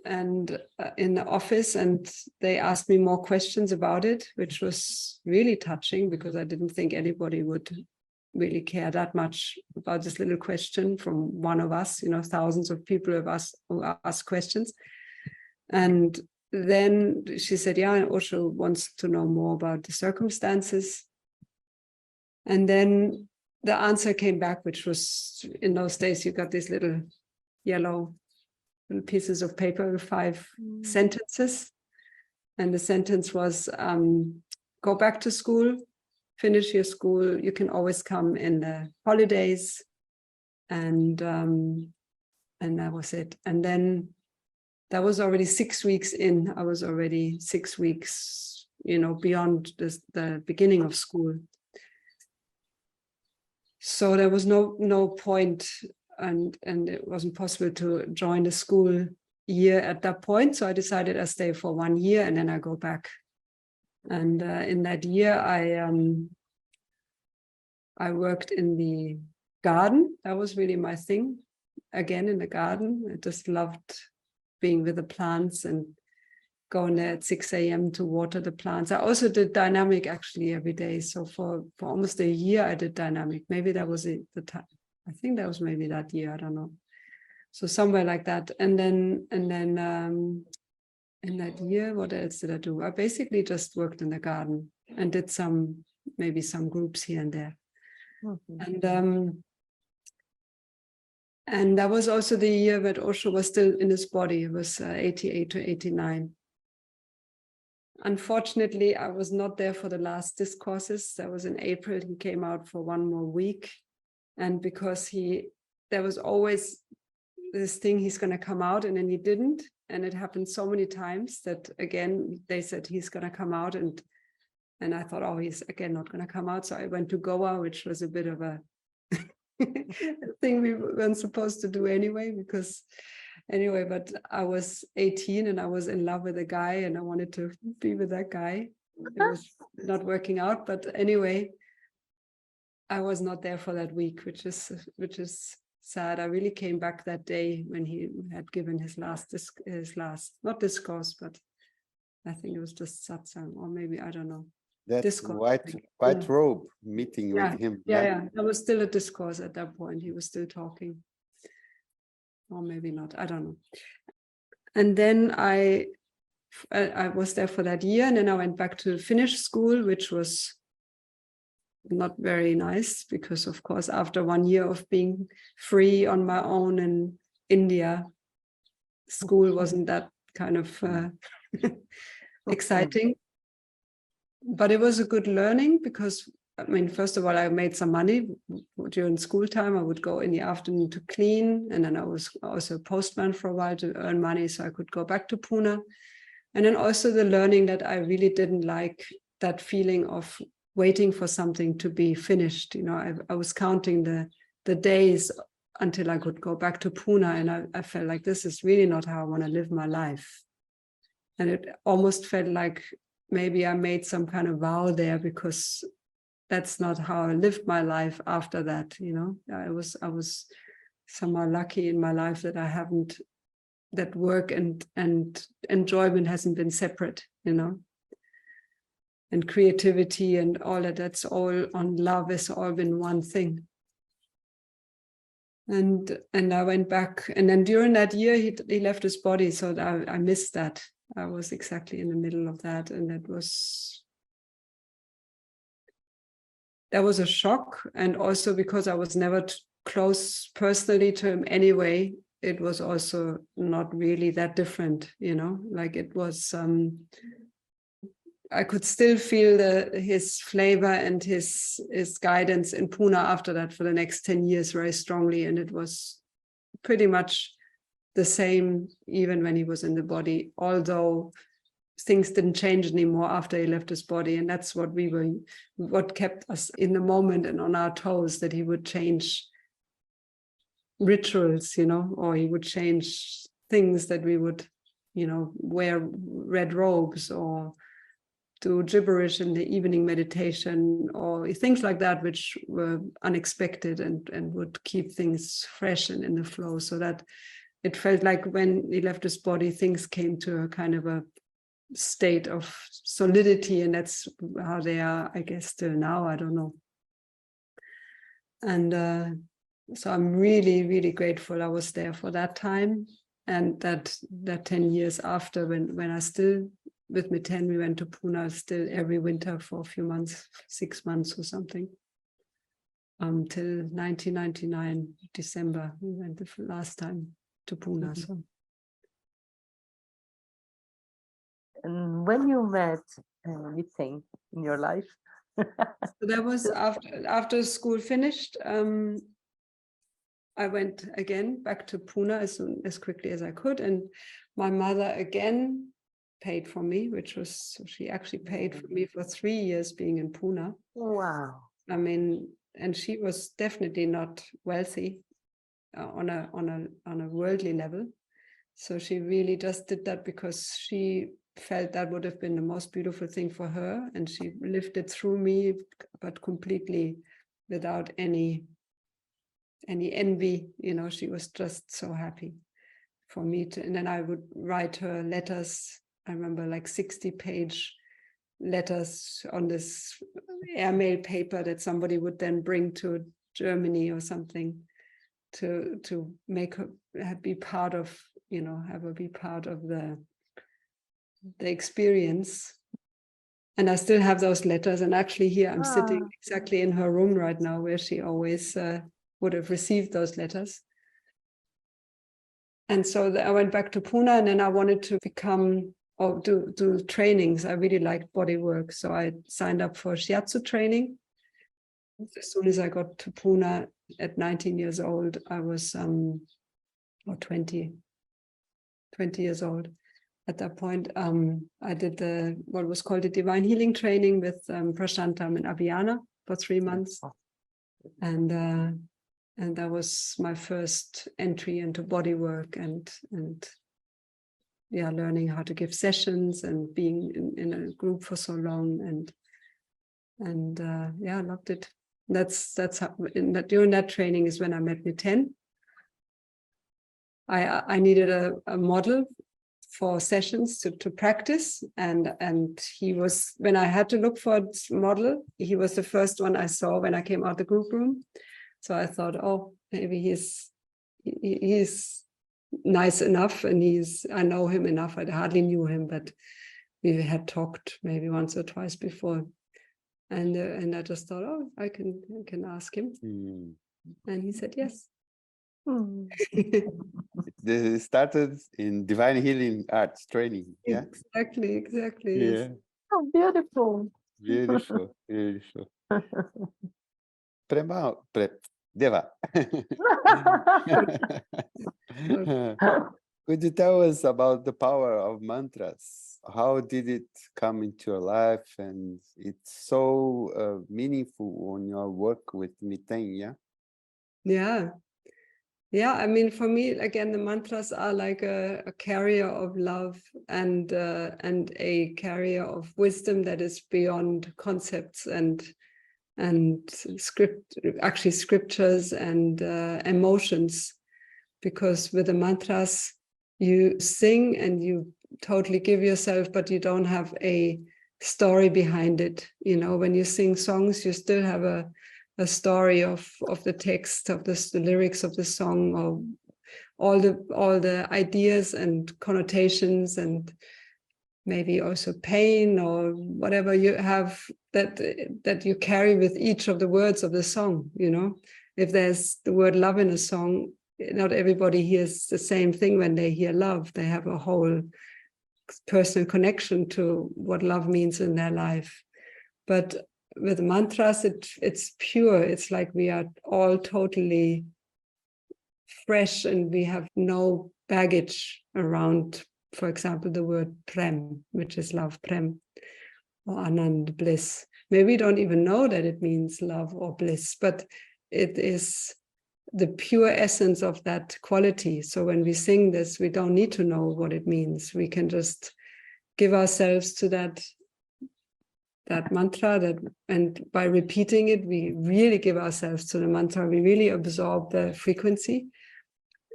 in the office, and they asked me more questions about it, which was really touching, because I didn't think anybody would really care that much about this little question from one of us. Thousands of people who ask questions. And then she said, yeah, Osho wants to know more about the circumstances. And then the answer came back, which was, in those days, you got these little yellow pieces of paper with 5 sentences. And the sentence was, go back to school, finish your school. You can always come in the holidays. And that was it. And then that was already 6 weeks in. I was already 6 weeks, beyond the beginning of school. So there was no point, and it wasn't possible to join the school year at that point. So I decided I stay for 1 year and then I go back. And in that year, I worked in the garden. That was really my thing. Again, in the garden, I just loved being with the plants and going there at 6 a.m. to water the plants. I also did dynamic actually every day. So for almost a year, I did dynamic. Maybe that was the time. I think that was maybe that year. I don't know. So somewhere like that. And then in that year, what else did I do? I basically just worked in the garden and did maybe some groups here and there. Mm-hmm. And that was also the year that Osho was still in his body. It was 88 to 89. Unfortunately, I was not there for the last discourses. That was in April. He came out for 1 more week. And because there was always this thing, he's going to come out, and then he didn't. And it happened so many times that, again, they said he's going to come out. And I thought, oh, he's again not going to come out. So I went to Goa, which was a bit of a thing we weren't supposed to do anyway, but I was 18 and I was in love with a guy and I wanted to be with that guy. It was not working out, but anyway, I was not there for that week, which is sad. I really came back that day when he had given his last not discourse, but I think it was just satsang, or maybe, I don't know. That discourse. white robe meeting with him. Yeah. There was still a discourse at that point. He was still talking. Or maybe not. I don't know. And then I was there for that year. And then I went back to Finnish school, which was not very nice because, of course, after 1 year of being free on my own in India, school wasn't that kind of exciting. But it was a good learning because, I mean, first of all, I made some money during school time. I would go in the afternoon to clean. And then I was also a postman for a while to earn money so I could go back to Pune. And then also the learning that I really didn't like that feeling of waiting for something to be finished. I was counting the days until I could go back to Pune. And I felt like this is really not how I want to live my life. And it almost felt like maybe I made some kind of vow there because that's not how I lived my life after that. I was somehow lucky in my life that I haven't, that work and enjoyment hasn't been separate, and creativity and all that's all on love has all been one thing. And I went back, and then during that year he left his body, so I missed that. I was exactly in the middle of that, and that was a shock. And also because I was never close personally to him anyway, it was also not really that different, like it was, I could still feel his flavor and his guidance in Pune after that for the next 10 years very strongly. And it was pretty much the same even when he was in the body, although things didn't change anymore after he left his body. And that's what kept us in the moment and on our toes, that he would change rituals, or he would change things, that we would, wear red robes or do gibberish in the evening meditation or things like that, which were unexpected and would keep things fresh and in the flow, so that it felt like when he left his body, things came to a kind of a state of solidity, and that's how they are, I guess, till now. I don't know. And so I'm really, really grateful I was there for that time, and that 10 years after, when I still, with Miten, we went to Pune still every winter for a few months, 6 months or something, till 1999, December, we went the last time to Pune. So. And when you met anything in your life? So that was after school finished. I went again back to Pune as quickly as I could, and my mother again paid for me, she actually paid for me for 3 years being in Pune. Wow. I mean, and she was definitely not wealthy on a worldly level. So she really just did that because she felt that would have been the most beautiful thing for her, and she lived it through me, but completely without any envy. She was just so happy for me to, and then I would write her letters. I remember like 60-page letters on this airmail paper that somebody would then bring to Germany or something to make her be part of, have her be part of the experience. And I still have those letters, and actually here I'm sitting exactly in her room right now, where she always would have received those letters. And so I went back to Pune, and then I wanted to become or do trainings. I really liked body work, so I signed up for shiatsu training. As soon as I got to Pune at 19 years old, I was or 20 years old. At that point, I did what was called the divine healing training with Prashantam and Abhiyana for 3 months, and that was my first entry into body work and learning how to give sessions and being in a group for so long, and I loved it. That's how during that training is when I met Miten. I needed a model for sessions to practice, and he was, when I had to look for a model, he was the first one I saw when I came out the group room. So I thought, oh, maybe he's nice enough, and I know him enough. I hardly knew him, but we had talked maybe once or twice before, and I just thought, oh, I can ask him, and he said yes. They started in divine healing arts training. Yeah, exactly. Yeah, Yes. Oh, beautiful. beautiful. Premal, Deva. Could you tell us about the power of mantras? How did it come into your life? And it's so meaningful on your work with Miten, yeah? Yeah, I mean, for me, again, the mantras are like a carrier of love and a carrier of wisdom that is beyond concepts and scriptures and emotions. Because with the mantras, you sing and you totally give yourself, but you don't have a story behind it. When you sing songs, you still have a story of the text, of the lyrics of the song, or all the ideas and connotations, and maybe also pain or whatever you have that you carry with each of the words of the song. If there's the word love in a song, not everybody hears the same thing when they hear love. They have a whole personal connection to what love means in their life. But with mantras, it's pure. It's like we are all totally fresh and we have no baggage around, for example, the word prem, which is love, prem, or anand, bliss. Maybe we don't even know that it means love or bliss, but it is the pure essence of that quality. So when we sing this, we don't need to know what it means. We can just give ourselves to that mantra, and by repeating it, we really give ourselves to the mantra. We really absorb the frequency,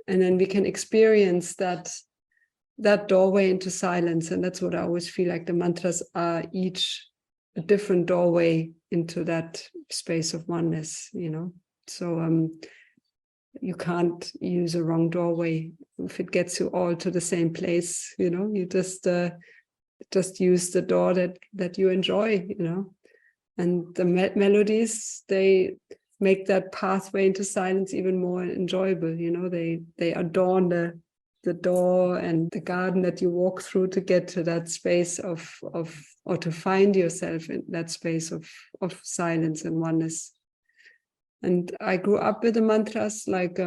and then we can experience that doorway into silence. And that's what I always feel like. The mantras are each a different doorway into that space of oneness. So you can't use a wrong doorway if it gets you all to the same place. You just use the door that you enjoy, and the melodies, they make that pathway into silence even more enjoyable. They adorn the door and the garden that you walk through to get to that space of or to find yourself in that space of silence and oneness. And I grew up with the mantras, like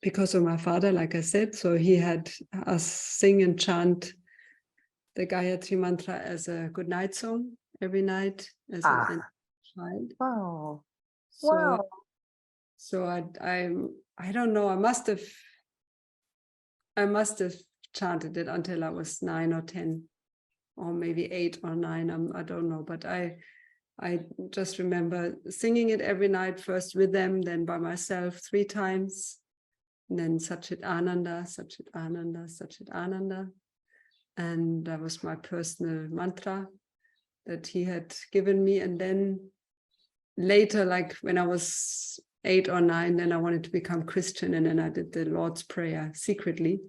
because of my father, like I said. So he had us sing and chant the Gayatri mantra as a good night song every night as a child. Wow. So, Wow. so I don't know. I must have chanted it until I was 9 or 10, or maybe 8 or 9. I don't know, but I just remember singing it every night, first with them, then by myself 3 times, and then Satchit Ananda, Satchit Ananda, Satchit Ananda. And that was my personal mantra that he had given me. And then later, like when I was 8 or 9, then I wanted to become Christian, and then I did the Lord's Prayer secretly,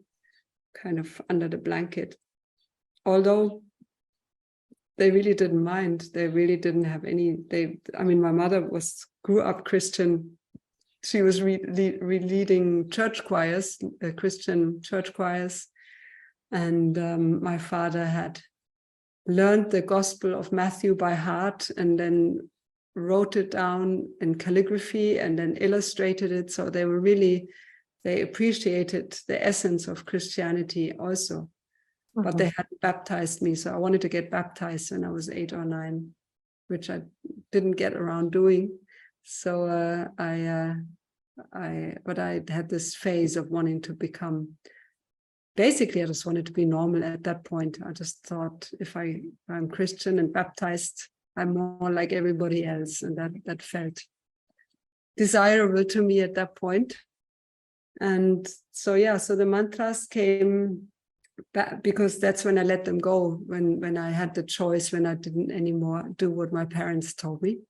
kind of under the blanket. Although they really didn't mind. They really didn't have any. I mean, my mother grew up Christian. She was leading church choirs, Christian church choirs, and my father had learned the Gospel of Matthew by heart, and then wrote it down in calligraphy, and then illustrated it. So they appreciated the essence of Christianity also. But they hadn't baptized me, so I wanted to get baptized when I was 8 or 9, which I didn't get around doing. So but I had this phase of wanting to become. Basically, I just wanted to be normal at that point. I just thought, if I'm Christian and baptized, I'm more like everybody else, and that felt desirable to me at that point. And so so the mantras came back, because that's when I let them go, when I had the choice, when I didn't anymore do what my parents told me.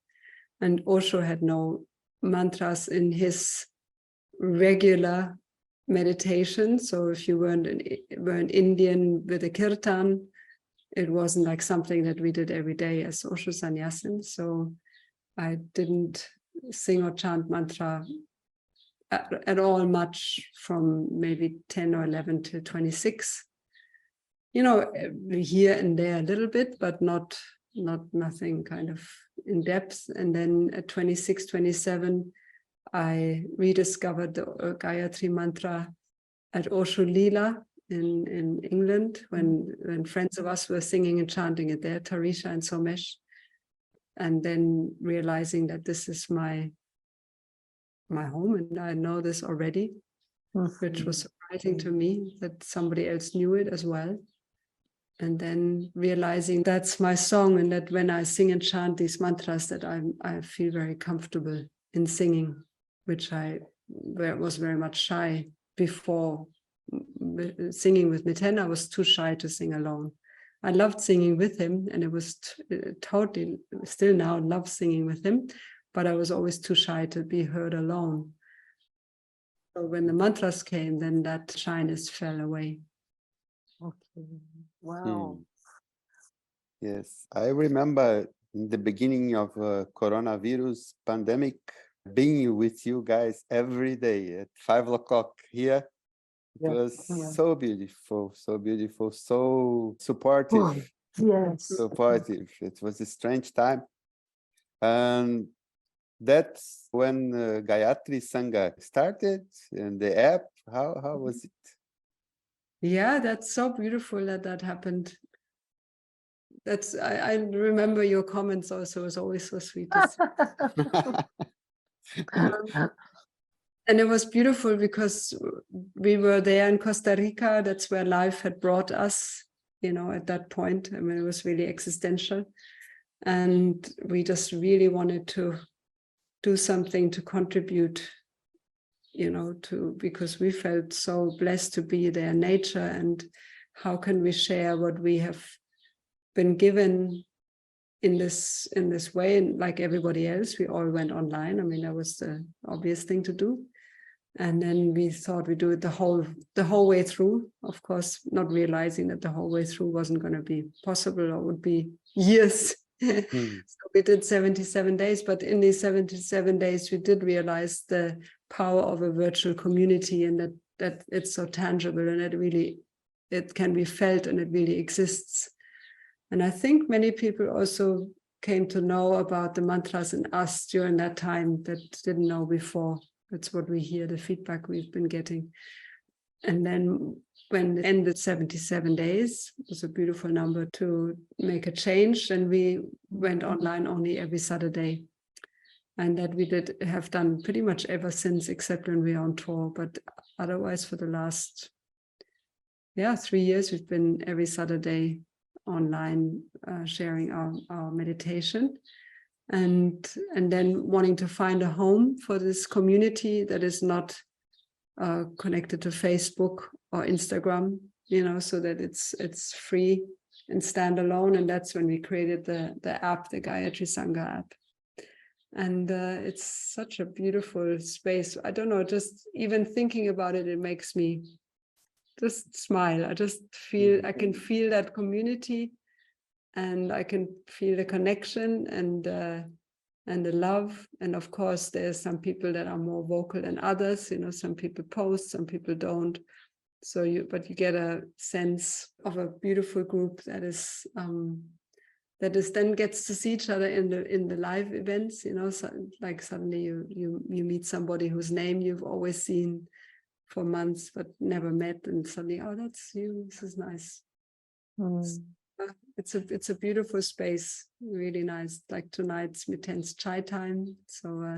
And Osho had no mantras in his regular meditation. So if you were an Indian with a kirtan, it wasn't like something that we did every day as Osho sannyasin. So I didn't sing or chant mantra at all much from maybe 10 or 11 to 26. Here and there a little bit, but nothing kind of in depth. And then at 26, 27, I rediscovered the Gayatri mantra at Osho Lila in England, when friends of us were singing and chanting it there, Tarisha and Somesh, and then realizing that this is my home, and I know this already, which was surprising to me that somebody else knew it as well. And then realizing that's my song, and that when I sing and chant these mantras, that I feel very comfortable in singing, which I was very much shy before singing with Miten. I was too shy to sing alone. I loved singing with him, and it was totally, still now love singing with him, but I was always too shy to be heard alone. So when the mantras came, then that shyness fell away. Okay. Wow. Yes, I remember in the beginning of coronavirus pandemic, being with you guys every day at 5 o'clock here. It was so beautiful, so supportive. Yes. Supportive. It was a strange time. And that's when Gayatri Sangha started, and the app. How was it? Yeah, that's so beautiful that happened. I remember your comments also. It was always so sweet. And it was beautiful because we were there in Costa Rica. That's where life had brought us, at that point. I mean, it was really existential. And we just really wanted to do something to contribute, because we felt so blessed to be there in nature. And how can we share what we have been given in this way? And like everybody else, we all went online. I mean, that was the obvious thing to do. And then we thought we'd do it the whole way through, of course, not realizing that the whole way through wasn't going to be possible, or would be years. So we did 77 days, but in these 77 days, we did realize the power of a virtual community, and that it's so tangible and it can be felt and it really exists. And I think many people also came to know about the mantras in us during that time that didn't know before. That's what we hear, the feedback we've been getting. And then when it ended 77 days, it was a beautiful number to make a change. And we went online only every Saturday. And that we have done pretty much ever since, except when we are on tour. But otherwise, for the last 3 years, we've been every Saturday online sharing our meditation. And then wanting to find a home for this community that is not connected to Facebook or Instagram, so that it's free and standalone. And that's when we created the app, the Gayatri Sangha app. And it's such a beautiful space. I don't know, just even thinking about it, it makes me just smile. I just feel, I can feel that community, and I can feel the connection and the love. And of course, there's some people that are more vocal than others. Some people post, some people don't. But you get a sense of a beautiful group that is then gets to see each other in the live events. So, like suddenly you meet somebody whose name you've always seen for months but never met, and suddenly, oh, that's you. This is nice. It's a beautiful space, really nice. Like tonight's Miten's chai time, so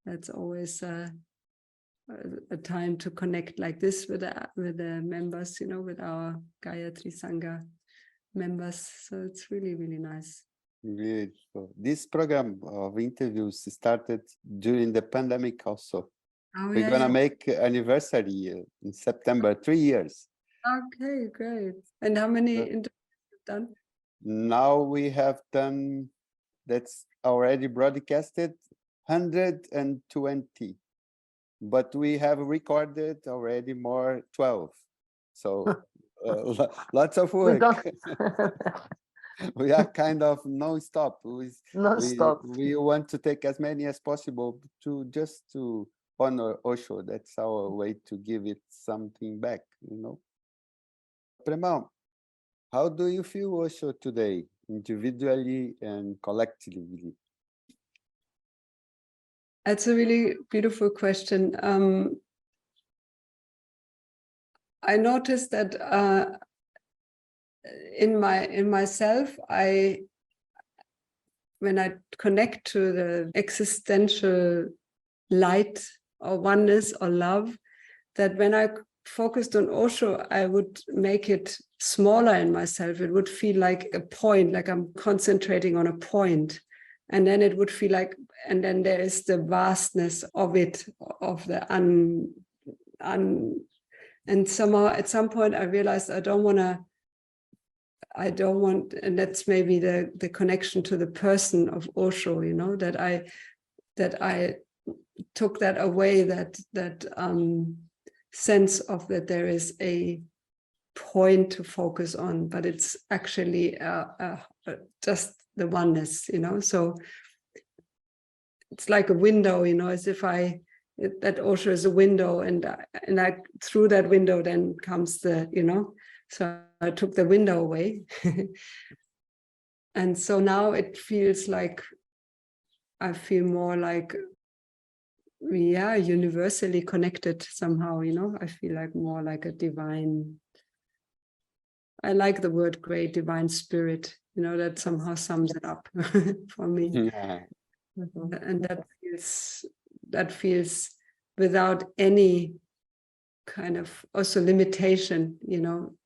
that's always a time to connect like this with the members, with our Gayatri Sangha members. So it's really, really nice. Beautiful. This program of interviews started during the pandemic also. We're gonna make anniversary in September, 3 years. Okay, great. And how many interviews have you done? Now we have done, that's already broadcasted, 120. But we have recorded already 12. So lots of work. We are kind of non-stop. We want to take as many as possible to honor Osho. That's our way to give it something back, Premal, how do you feel Osho today, individually and collectively? That's a really beautiful question. I noticed that in myself, when I connect to the existential light or oneness or love, that when I focused on Osho, I would make it smaller in myself. It would feel like a point, like I'm concentrating on a point. And then it would feel like, and then there is the vastness of it, of the and somehow at some point I realized I don't want, and that's maybe the connection to the person of Osho, that I took that away, that sense of that there is a point to focus on, but it's actually just the oneness, so it's like a window, as if that Osho is a window, and I through that window then comes the, so I took the window away. And so now it feels like I feel more like we are universally connected somehow, I feel like more like a divine, I like the word great, divine spirit, that somehow sums it up for me. Yeah. And that feels without any kind of also limitation,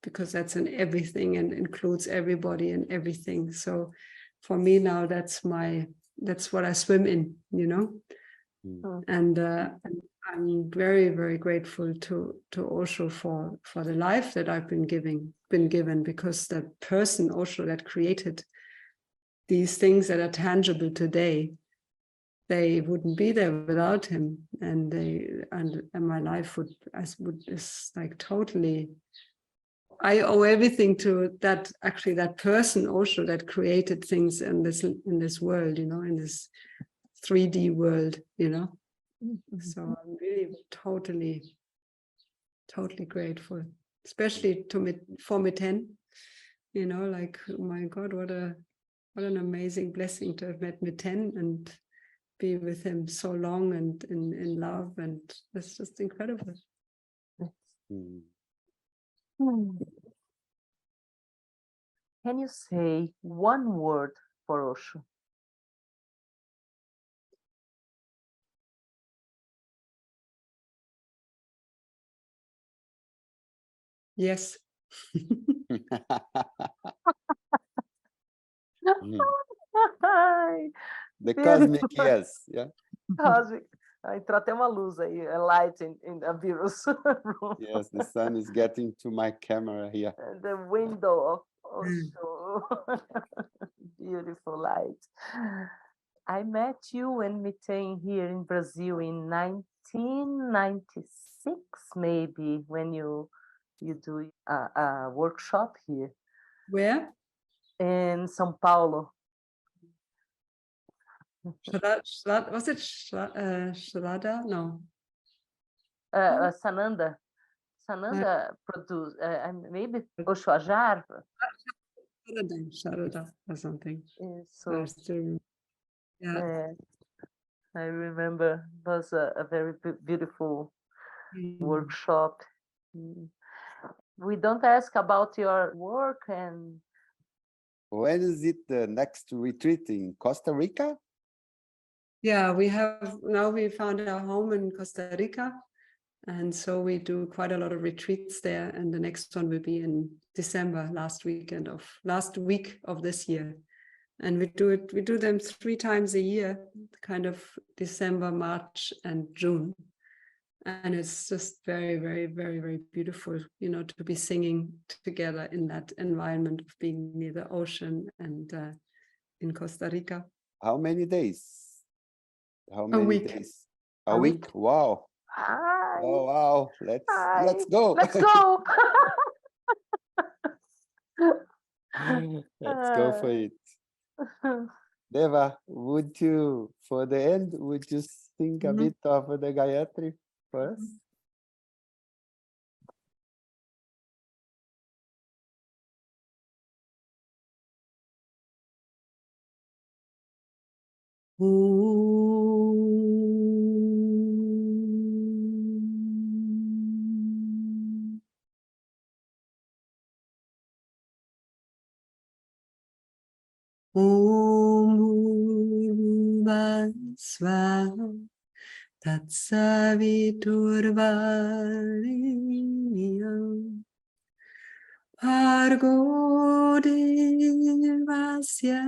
because that's in everything and includes everybody and everything. So for me now, that's what I swim in, and I'm very, very grateful to Osho for the life that I've been given, because the person Osho that created these things that are tangible today, they wouldn't be there without him, and my life is like totally. I owe everything to that person Osho that created things in this world, in this 3D world, So I'm really totally totally grateful, especially for Miten. You know, like, oh my God, what an amazing blessing to have met Miten and be with him so long and in love, and it's just incredible. Mm. Can you say one word for Osho? Yes. Ai, The cosmic yes, yeah. cosmic. Entrou até uma luz aí, a light in a virus room. Yes, the sun is getting to my camera here. The window of Osho. Beautiful light. I met you and Miten here in Brazil in 1996, maybe, when you do a workshop here Where? in São Paulo. Was it Shrada? No. Sananda. Sananda produce, maybe Osho Ajar. Sharada or something. So, Yeah. I remember it was a very beautiful workshop. We don't ask about your work, and When is it the next retreat in Costa Rica? Yeah, we found our home in Costa Rica, and so we do quite a lot of retreats there, and the next one will be in December, last week of this year. And we do them 3 times a year, kind of December, March, and June. And it's just very, very, very, very beautiful, you know, to be singing together in that environment of being near the ocean and in Costa Rica. How many days? How many week. days? A week? Wow. Hi. Oh wow. Let's Hi. go. Let's go. Let's go for it. Deva, for the end, would you sing a bit of the Gayatri for us? Om Bhurvasvaha Tatsaviturvarenyam Bhargo Devasya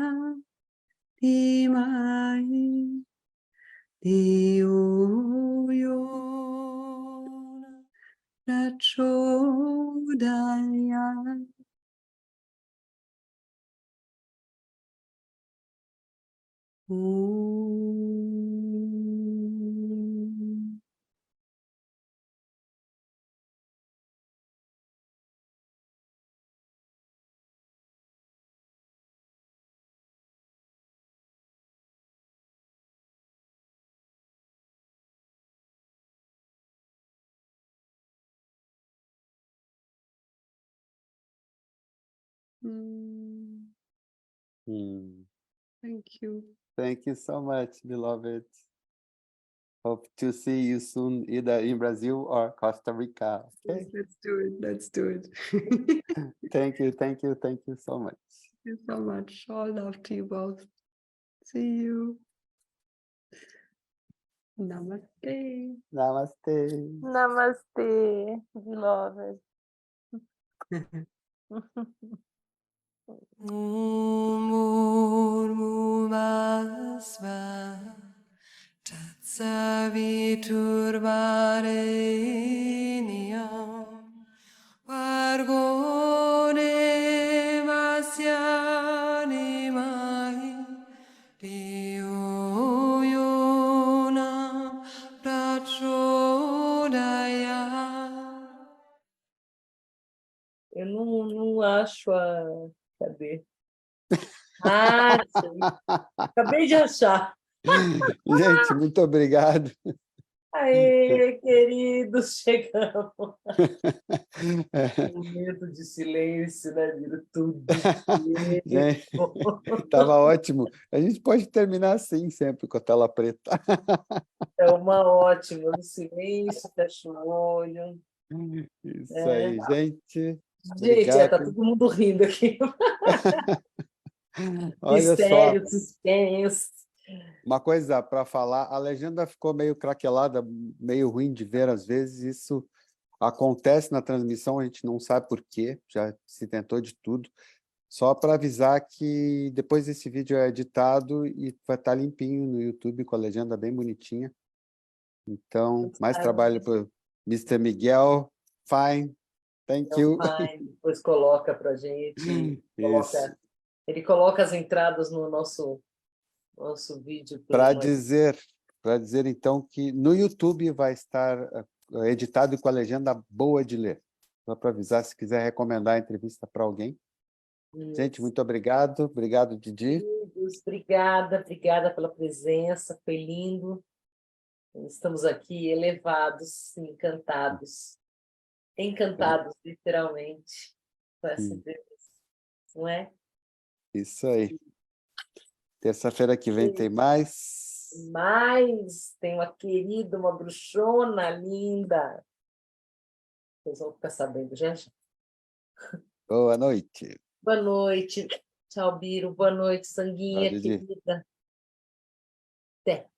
Dhimai Dhiyo Yona Prachodayat. Thank you. Thank you so much, beloved. Hope to see you soon, either in Brazil or Costa Rica. Okay. Let's do it. Thank you so much. Thank you so much. All love to you both. See you. Namaste. Namaste. Namaste, beloved. Om Bhurvasvaha Tatsaviturvarenyam Bhargo Devasya Dhimai Dhiyo Yona Prachodayat. Eu não acho a... Cadê? Ah, achei. Acabei de achar. Gente, muito obrigado. Aê, querido! unidos chegamos. É. Momento de silêncio, né, Biro? Tudo Gente, estava ótimo. A gente pode terminar assim sempre, com a tela preta. é uma ótima. No silêncio, fecha o olho. Isso aí, gente. Gente, tá Obrigado. todo mundo rindo aqui. Olha só, Mistério, suspense. uma coisa para falar, a legenda ficou meio craquelada, meio ruim de ver às vezes, isso acontece na transmissão, a gente não sabe por quê, já se tentou de tudo. Só para avisar que depois esse vídeo é editado e vai estar limpinho no YouTube, com a legenda bem bonitinha. Então, mais trabalho para o Mr. Miguel. Fine. Thank you. Depois coloca para gente. Isso. Ele coloca as entradas no nosso vídeo. Para dizer, então, que no YouTube vai estar editado e com a legenda boa de ler. Só para avisar, se quiser recomendar a entrevista para alguém. Gente, muito obrigado. Obrigado, Didi. Obrigada pela presença, foi lindo. Estamos aqui elevados, encantados, literalmente, com essa entrevista, não é? Isso aí. Terça-feira que vem tem mais. Tem uma querida, uma bruxona linda. Vocês vão ficar sabendo já. Boa noite. Boa noite. Tchau, Biro. Boa noite, Sanguinha, Tchau, Didi. querida. Até.